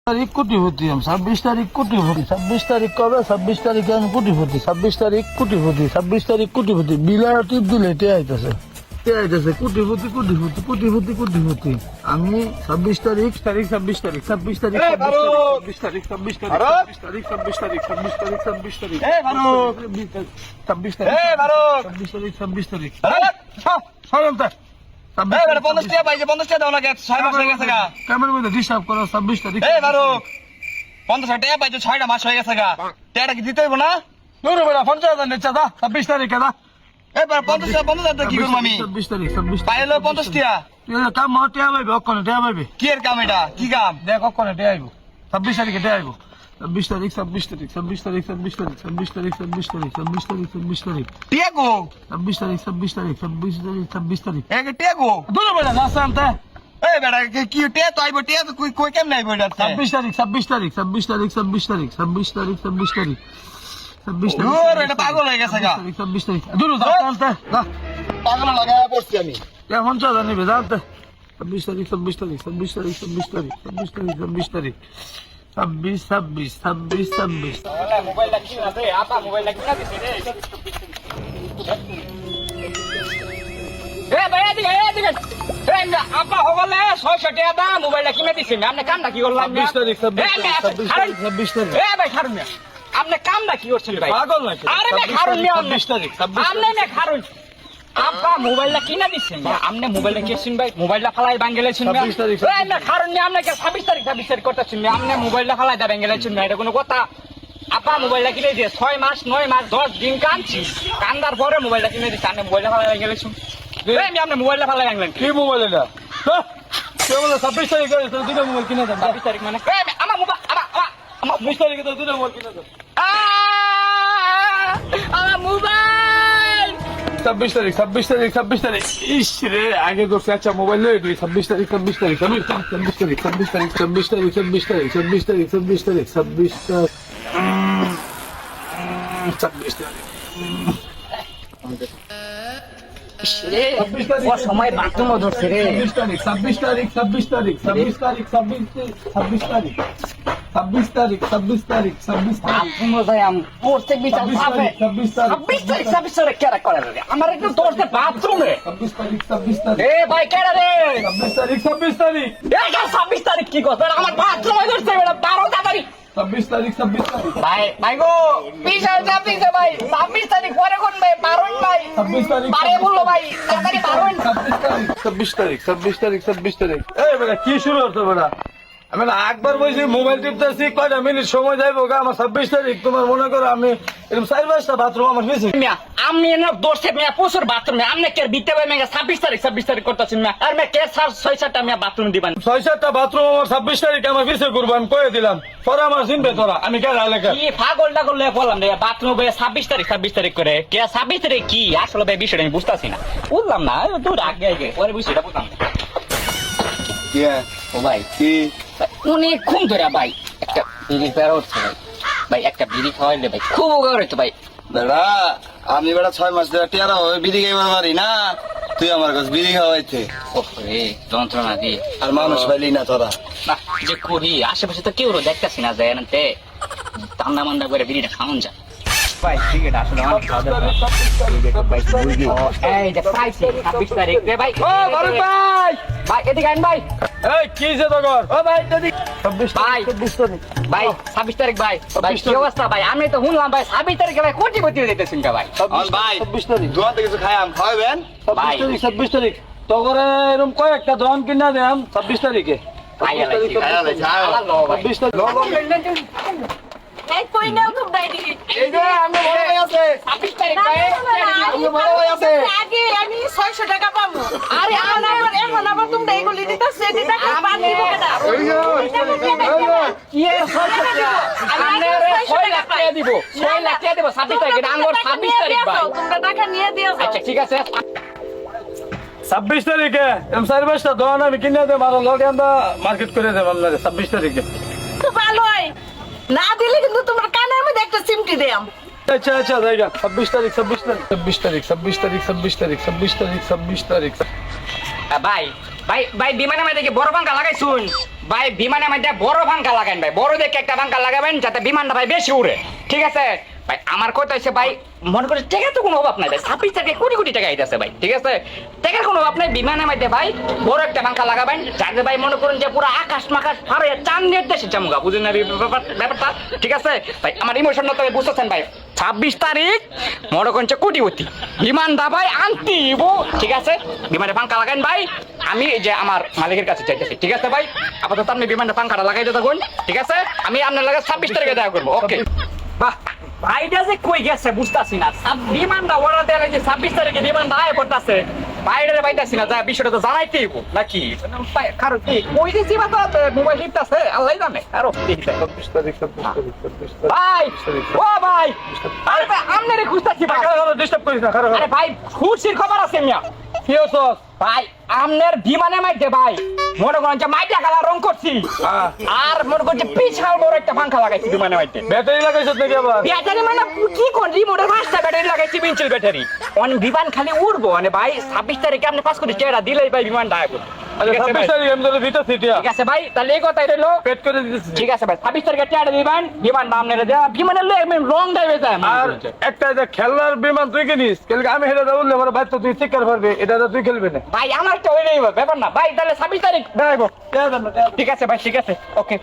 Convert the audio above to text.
तारीख कोटीपति हम 26 तारीख कोटीपति 26 तारीख कब है 26 तारीख हम कोटीपति 26 तारीख कोटीपति 26 तारीख कोटीपति बिलार टिप दिले তে আইতাছে কোটিপতি কোটিপতি কোটিপতি কোটিপতি আমি 26 তারিখ 26 তারিখ 26 তারিখ 26 তারিখ 26 তারিখ 26 তারিখ 26 তারিখ 26 তারিখ এ ভারত 26 তারিখ এ ভারত 26 তারিখ 26 তারিখ সরম তা এবারে 50 টাকা পাইছে 50 টাকা দাও না 6 মাস হয়ে গেছে গা ক্যামেরার মধ্যে হিসাব করো 26 তারিখ এ ভারত 50 টাকা পাইছে 6টা মাস হয়ে গেছে গা টাকাটা কি দিতে হইব না দূর বড় 50000 নেচা দা 26 তারিখে দা এবার 50 টাকা কি করব আমি 26 তারিখ 26 পাইলো 50 টাকা তুই কাম মতে আইবে অকনে টাকা পাইবে কি এর কাম এটা কি কাম দেখ অকনে টাকা আইবো 26 তারিখে টাকা আইবো 26 তারিখ 26 তারিখ 26 তারিখ 26 তারিখ 26 তারিখ 26 তারিখ 26 তারিখ 26 তারিখ টিয়াগো 26 তারিখ 26 তারিখ 26 তারিখ 26 তারিখ একে টিয়াগো দূর বেলা নাসামতে এই বেটা কি টিয়া তো আইবো টিয়া তো কই কেম নাই বইটা 26 তারিখ 26 তারিখ 26 তারিখ 26 তারিখ 26 তারিখ 26 তারিখ 26 তারিখ ওরে এটা পাগল হয়ে গেছে গা 26 তারিখ দূর যাতে না পাগল লাগায়া পড়ছি আমি কেমন চলে জানি বেজাতে 26 তারিখ 26 তারিখ 26 তারিখ 26 তারিখ 26 তারিখ 26 তারিখ 26 26 26 26 মোবাইল লাগি না রে আপা মোবাইল লাগি না দিছে রে এ ভাই এদিকে এ না আপা হবলে 600 টাকা দাম মোবাইল লাগি না দিছে আমি কামটা কি করলাম 26 তারিখ 26 তারিখ এ ভাই ছাড়ুন না আপনি কামটা কি করছেন ভাই পাগল নাকি আরে ভাই ছাড়ুন না 26 তারিখ 26 আপনি না ছাড়ুন আপা মোবাইলটা কিনা দিছেন আপনি মোবাইলটা কেছেন ভাই মোবাইলটা ফালাই বাঙ্গেলেছেন 26 তারিখ এই না কারণ নি আপনি 26 তারিখ 26 তারিখ করতেছেন আপনি মোবাইলটা ফালাই দা বাঙ্গেলেছেন না এটা কোনো কথা আপা মোবাইলটা কিনে দিয়ে 6 মাস 9 মাস 10 দিন কাঁদছি কান্দার পরে মোবাইলটা কিনে দিছেন আপনি মোবাইলটা ফালাই বাঙ্গেলেছেন এই আমি আপনি মোবাইলটা ফালাই বাঙ্গলেন কি মোবাইল এটা কেবল 26 তারিখ করে তো দুটো মোবাইল কিনে দেন 26 তারিখ মানে এই আমার মোবাইল আমার 20 তারিখে তো দুটো মোবাইল কিনে দেন আমার মোবাইল 26 তারিখ 26 তারিখ 26 তারিখ ইস রে আগে তো আচ্ছা মোবাইল লয়ে তুই 26 তারিখ 26 তারিখ 26 তারিখ 26 তারিখ 26 তারিখ 26 তারিখ 26 তারিখ 26 তারিখ 26 তারিখ 26 তারিখ ও সময় বাথরুম ধরছে রে 26 তারিখ 26 তারিখ 26 তারিখ 26 তারিখ 26 তারিখ 26 তারিখ 26 তারিখ বাথরুম যায় আম প্রত্যেক বিচার পাবে 26 তারিখ 26 তারিখ কেরা করে রে আমার একটু দরজা বাথরুমে 26 তারিখ 26 তারিখ এ ভাই কেরা রে 26 তারিখ 26 তারিখ এই 26 তারিখ কি কথা আমার বাথরুমে ধরছে বেটা 12 তারিখ 26 তারিখ 26 তারিখ ভাই গো বিশাল চাপ দিছে ভাই 26 তারিখ পরে কোন ভাই পারুন ভাই 26 তারিখ পারে বললো ভাই তাড়াতাড়ি পারুন 26 তারিখ 26 তারিখ 26 তারিখ এই বেটা কি শুরু হচ্ছে বেটা আমি একবার বলছি মোবাইল টিপতেছি কয়টা মিনিট সময় যাইবো আমার 26 তারিখ তোমার মনে করো আমি এরকম 4-5টা বাথরুম আমার মিশে আমি না দোষে মেয়া প্রচুর বাথরুমে আপনি কে বিতে ভাই মেগা 26 তারিখ করতেছেন না আর মে কে 6-7টা মেয়া বাথরুম দিবেন 6-7টা বাথরুম আমার 26 তারিখ আমার মিশে করব আমি কয়ে দিলাম পরে আমার চিনবে তোরা আমি কে এলাকা কি পাগলটা করলে বললাম রে বাথরুম ভাই 26 তারিখ করে কে 26 তারিখ কি আসলে ভাই বিষয়টা আমি বুঝতাছি না বললাম না তুই আগে পরে বিষয়টা বুঝলাম কে ও ভাই কি অনেকক্ষণ ধরে ভাই একটা বিড়ি পেয়ারা উঠছে ভাই একটা বিড়ি খাওয়াইলে ভাই খুব উপকার হইতো ভাই দাদা আমি বেটা 6 মাস ধরে টিয়ারা হয়ে বিড়ি খাইবার পারি না তুই আমার কাছে বিড়ি খাওয়াইতে ওরে যন্ত্রণা দিয়ে আর মানুষ পাইলি না তোরা না যে করি আশেপাশে তো কেউ দেখতেছি না যায় না ঠান্ডা মান্ডা করে বিড়িটা খাওয়ান যায় ভাই ঠিক আছে আসলে আমার খাওয়া এই যে 26 তারিখ রে ভাই ও ভারত ভাই ভাই এদিকে আইন ভাই এই কি যে দগর ও ভাই এদিকে 26 ভাই 26 তারিখ ভাই 26 তারিখ ভাই ভাই কি অবস্থা ভাই আমি তো শুনলাম ভাই 26 তারিখে ভাই কোটিপতি হইতেছেন ভাই ভাই 26 তারিখ দোয়া থেকে কিছু খাইয়াম খাওয়াবেন 26 তারিখ তো করে এরকম কয়েকটা দোয়ান কিনা দেন 26 তারিখে খাইয়া লাগি 26 তারিখ এই কই নাও তোমরা এদিকে এই যে আমি বড় ভাই আছে 26 তারিখ ভাই আমি বড় ভাই আছে আগে আমি 600 টাকা পাবো আরে এখন আবার তোমরা এগুলি দিতেছে এটি টাকা বাদ দিব কেডা কি এর 600 টাকা আমরা 6 লাখ টাকা দিব 6 লাখ টাকা দিব 26 তারিখে আঙ্গুর 26 তারিখ ভাই তোমরা টাকা নিয়ে দিও আচ্ছা ঠিক আছে 26 তারিখে এম সার্ভিসটা দোয়ান আমি কিনে দেব আর লগে আমরা মার্কেট করে দেব আপনাদের 26 তারিখে তো ভালোই না দিলে কিন্তু তোমার কানের মধ্যে একটা চিমটি দেম আচ্ছা আচ্ছা জায়গা 26 তারিখ 26 তারিখ 26 তারিখ 26 তারিখ 26 তারিখ 26 তারিখ 26 তারিখ ভাই ভাই ভাই বিমানের মধ্যে কি বড় পাঙ্খা লাগাইছুন ভাই বিমানের মধ্যে বড় পাঙ্খা লাগাইন ভাই, বড় দেখে একটা পাঙ্খা লাগাবেন যাতে বিমানটা ভাই বেশি উড়ে, ঠিক আছে ভাই? আমার কথা হচ্ছে ভাই, মনে করে টাকা তো কোনো অভাব নাই ভাই, 26 তারিখে কোটি কোটি টাকা আইতেছে ভাই, ঠিক আছে? টাকার কোনো অভাব নাই, বিমানের মধ্যে ভাই বড় একটা পাঙ্খা লাগাবেন যাতে ভাই মনে করেন যে পুরো আকাশ মাকাশ ফারে চাঁদের দেশে চামুকা, বুঝলেন না ব্যাপারটা, ঠিক আছে ভাই? আমার ইমোশনটা তো বুঝতেছেন ভাই। 26 তারিখ মনে করেন যে কোটিপতি বিমানটা ভাই আনতিব, ঠিক আছে? বিমানে পাঙ্খা লাগাইন ভাই, আমি এই যে আমার মালিকের কাছে চাইতেছি, ঠিক আছে ভাই? আপাতত আপনি বিমানটা পাঙ্খাটা লাগাইতে থাকুন, ঠিক আছে? আমি আপনার লাগে 26 তারিখে দেখা করবো, ওকে? বাহ, ভাইটা যে কই গেছে বুঝতাছি না, বিমানটা অর্ডার দেওয়া হয়েছে 26 তারিখে, বিমানটা আয় পড়তেছে, বাইরে পাইতাছি না, যা বিষয়টা তো জানাইতেই হইব নাকি? কারো কি কই দিছি বা তো মোবাইল টিপতাছে, আল্লাহই জানে। আরো ভাই, ও ভাই, আরে ভাই আমনেরে খুঁজতাছি ভাই, ডিস্টার্ব করিস না। আরে ভাই খুশির খবর আছে মিয়া। কি হচ্ছে? ভাই আমনের বিমানে মাইতে ভাই মনে করেন যে মাইটা কালার রং করছি, আর মনে করেন যে বিশাল বড় একটা পাঙ্খা লাগাইছি বিমানে মাইতে। ব্যাটারি লাগাইছ নাকি আবার? ব্যাটারি মানে কি কোন রিমোটের 5টা ব্যাটারি লাগাইছি, বিঞ্চিল ব্যাটারি। অন বিমান খালি উড়বো মানে ভাই 26 তারিখে আপনি 5 কোটি টাকা দিলেই ভাই বিমানটা আইবো। আচ্ছা 26 তারিখ আমি তোরে দিতেছি টিয়া। ঠিক আছে ভাই, তাহলে এই কথাই রইলো, পেড করে দিতেছি। ঠিক আছে ভাই 26 তারিখে টাকা দিবেন, বিমান নাম নেড়ে দেয়া, বিমানের লয়ে আমি রং ড্রাইভে যাই। আর একটা যে খেলনার বিমান তুই কিনিস, কালকে আমি হেরে যাবো বললে আমার বাচ্চা তুই শিকার পারবে, এটা তো তুই খেলবি না। ভাই আমার তো ওইটাই ব্যাপার না ভাই, তাহলে 26 তারিখ দেখাইবো। ঠিক আছে ভাই, ঠিক আছে, ওকে।